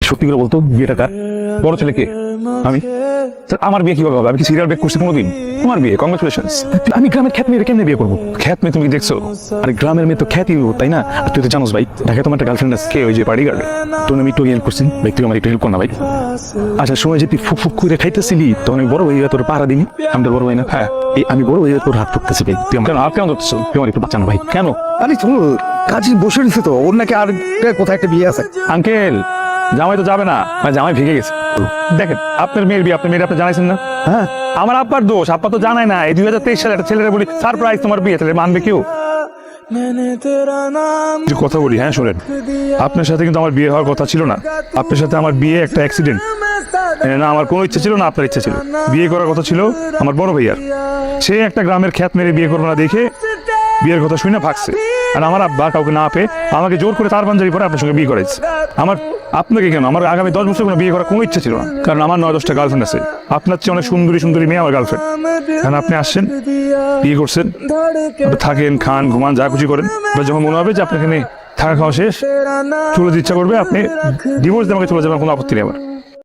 সত্যি করে বলতো বিয়েটা কার? বড় ছেলে কে? আমি। স্যার আমার বিয়ে কিভাবে হবে? আমি কি সিরিয়াল ব্রেক করছি কোনোদিন? তোমার বিয়ে, কংগ্রেচুলেশনস। আমি গ্রামের খ্যাত মেয়ে কেমনে বিয়ে করবো? খ্যাত মেয়ে তুমি কি দেখছো? আরে গ্রামের মেয়ে তো খ্যাতি, তাই না? আর তুই তো জানোস ভাই, ঢাকায় তোমার একটা গার্লফ্রেন্ড আছে, কে? ওই যে পার্টি গার্ড। তোর আমি একটু হেল্প করছি ভাই, তুই আমার একটু হেল্প কর না ভাই। আচ্ছা সময় যে তুই ফুক ফুক করে খাইতেছিলি, তখন আমি বড় ভাই তোর পাহারা দিনি। আমি তোর বড় ভাই না? হ্যাঁ, এই আমি বড় ভাই তোর হাত পড়তেছি ভাই। তুই আমার হাত কেন ধরতেছ? তুই আমার একটু বাঁচানো ভাই। কেন? আরে শুনো, কাজী বসে রয়েছে তো, ওর নাকি আর কোথায় একটা বিয়ে আছে। আঙ্কেল, জামাই তো যাবে না, জামাই ভেঙে গেছে। দেখেন আপনার মেয়ের বিয়ে, আপনার মেয়ের আপনি জানাইছেন না? হ্যাঁ, আমার আব্বার দোষ, আব্বা তো জানায় না। এই 2023 সালে একটা ছেলেরা বলি সারপ্রাইজ তোমার বিয়ে, তাহলে মানবে কেউ? যে কথা বলি, হ্যাঁ শোনেন, আপনার সাথে কিন্তু আমার বিয়ে হওয়ার কথা ছিল না। আপনার সাথে আমার বিয়ে একটা অ্যাক্সিডেন্ট। না আমার কোনো ইচ্ছা ছিল না, আপনার ইচ্ছা ছিল। বিয়ে করার কথা ছিল আমার বড় ভাইয়ার। সে একটা গ্রামের খ্যাত মেরে বিয়ে করবো না দেখে বিয়ের কথা শুনে ভাগছে। আর আমার আব্বা কাউকে না পেয়ে আমাকে জোর করে তার পাঞ্জাবি পরে আপনার সঙ্গে বিয়ে করাইছে। আমার আপনাকে কেন, আমার আগামী 10 বছর কোনো বিয়ে করার কোনো ইচ্ছা ছিল না, কারণ আমার 9-10টা গার্লফ্রেন্ড আছে। আপনার চেয়ে অনেক সুন্দরী সুন্দরী মেয়ে আমার গার্লফ্রেন্ড। কারণ আপনি আসছেন, বিয়ে করছেন, আপনি থাকেন, খান, ঘুমান, যা খুশি করেন। যখন মনে হবে যে আপনার এখানে থাকা খাওয়া শেষ, চলে যেতে ইচ্ছা করবে, আপনি ডিভোর্স দিয়ে আমাকে চলে যাবেন, কোনো আপত্তি নেই আমার।